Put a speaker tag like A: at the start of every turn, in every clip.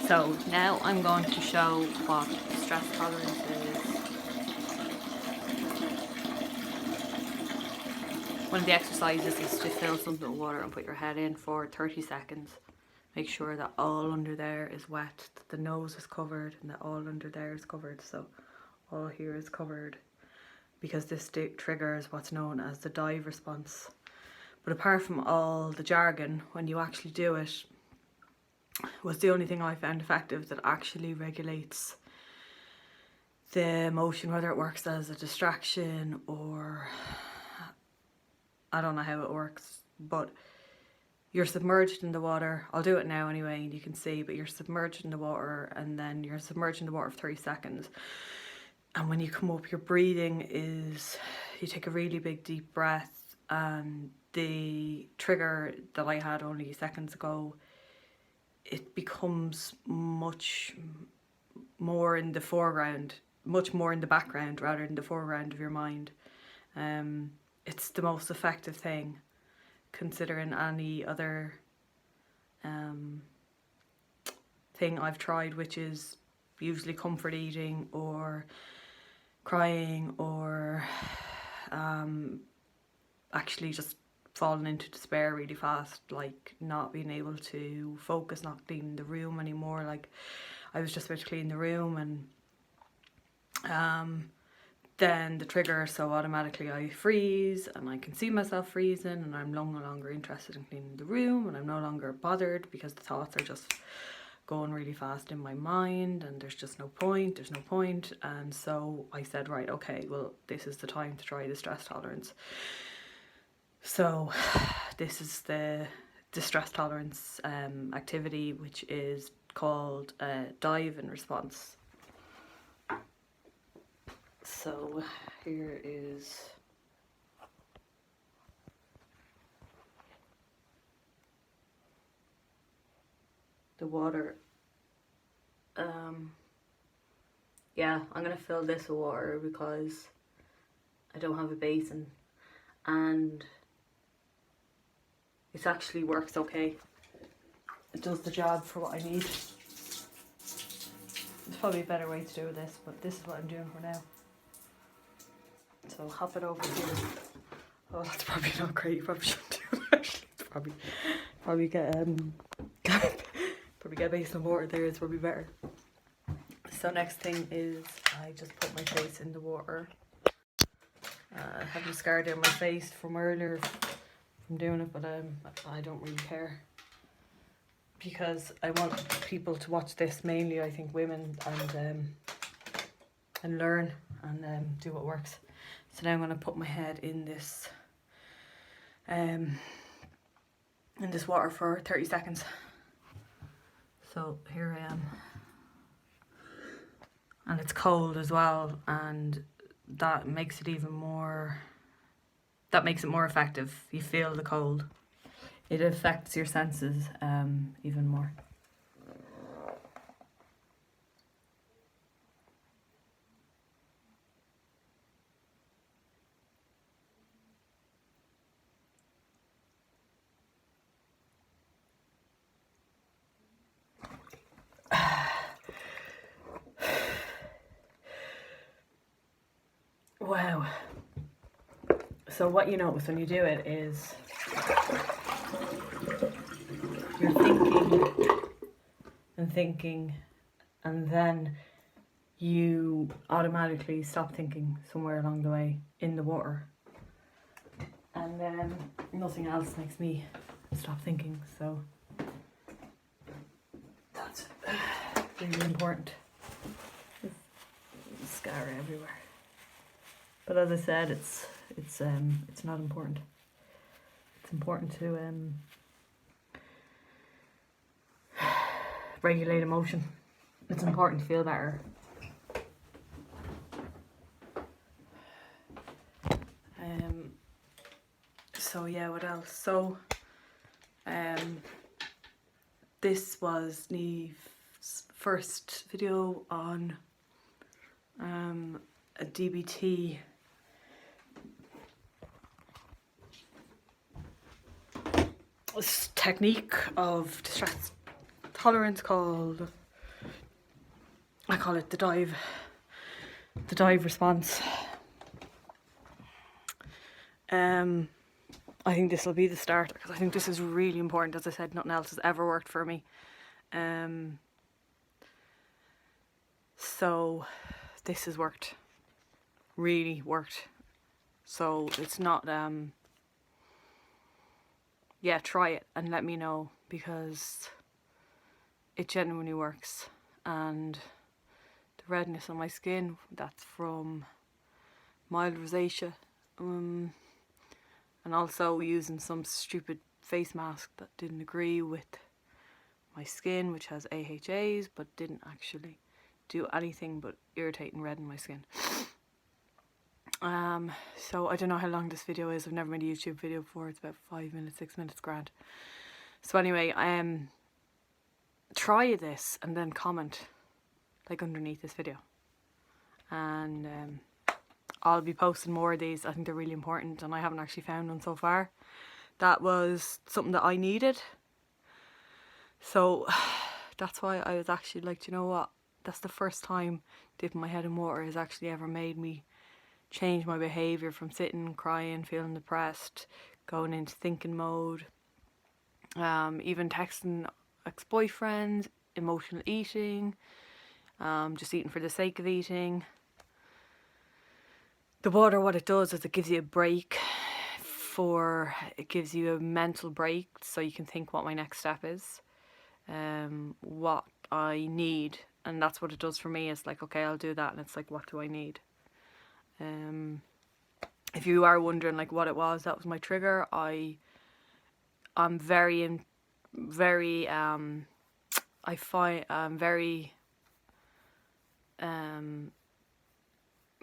A: So now I'm going to show what stress tolerance is. One of the exercises is to fill something with water and put your head in for 30 seconds. Make sure that all under there is wet, that the nose is covered and that all under there is covered. So all here is covered, because this triggers what's known as the dive response. But apart from all the jargon, when you actually do it, was the only thing I found effective that actually regulates the emotion, whether it works as a distraction or I don't know how it works, but you're submerged in the water. I'll do it now anyway and you can see, but you're submerged in the water and then you're submerged in the water for 30 seconds. And when you come up, your breathing is, you take a really big deep breath, and the trigger that I had only seconds ago, it becomes much more in the foreground, much more in the background rather than the foreground of your mind. It's the most effective thing, considering any other thing I've tried, which is usually comfort eating or crying or actually just falling into despair really fast, like not being able to focus, not cleaning the room anymore. Like I was just about to clean the room and then the trigger, so automatically I freeze and I can see myself freezing and I'm no longer interested in cleaning the room and I'm no longer bothered because the thoughts are just going really fast in my mind and there's just no point, and so I said, right, okay, well this is the time to try the stress tolerance. So this is the stress tolerance activity, which is called dive and response. So here is the water. Yeah, I'm gonna fill this with water because I don't have a basin, and it actually works okay. It does the job for what I need. There's probably a better way to do this, but this is what I'm doing for now. So hop it over here. Oh, that's probably not great. You probably shouldn't do it actually. It's probably get probably get a basin of water there. It's probably better. So next thing is I just put my face in the water. I have a scar down my face from earlier from doing it, but I don't really care because I want people to watch this, mainly I think women, and learn and do what works. So now I'm going to put my head in this water for 30 seconds. So here I am, and it's cold as well, and that makes it even more, that makes it more effective. You feel the cold. It affects your senses even more. Wow. So what you notice when you do it is you're thinking and then you automatically stop thinking somewhere along the way in the water, and then nothing else makes me stop thinking. So that's really important. There's scar everywhere, but as I said, it's not important. It's important to regulate emotion. It's important to feel better. So yeah, what else? So this was Neve's first video on a DBT technique of distress tolerance called I call it the dive response. I think this will be the starter because I think this is really important. As I said, nothing else has ever worked for me. So this has worked, really worked. So it's not, yeah, try it and let me know, because it genuinely works. And the redness on my skin, that's from mild rosacea. And also using some stupid face mask that didn't agree with my skin, which has AHAs, but didn't actually do anything but irritate and redden my skin. So I don't know how long this video is. I've never made a YouTube video before. It's about 5 minutes, 6 minutes, grand. So anyway, try this and then comment like underneath this video. And I'll be posting more of these. I think they're really important and I haven't actually found one so far. That was something that I needed. So that's why I was actually like, you know what? That's the first time dipping my head in water has actually ever made me change my behaviour from sitting, crying, feeling depressed, going into thinking mode, even texting ex-boyfriends, emotional eating, just eating for the sake of eating. The water, what it does is it gives you a break, it gives you a mental break so you can think what my next step is, what I need. And that's what it does for me. It's like, okay, I'll do that. And it's like, what do I need? If you are wondering like what it was, that was my trigger. I'm very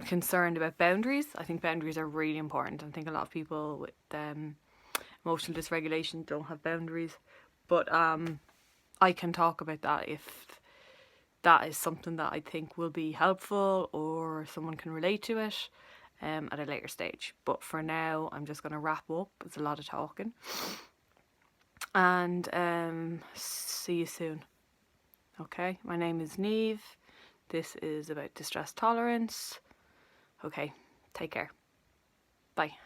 A: concerned about boundaries. I think boundaries are really important. I think a lot of people with emotional dysregulation don't have boundaries, but I can talk about that if that is something that I think will be helpful or someone can relate to it at a later stage. But for now, I'm just going to wrap up. It's a lot of talking. And see you soon. Okay, my name is Neve. This is about distress tolerance. Okay, take care. Bye.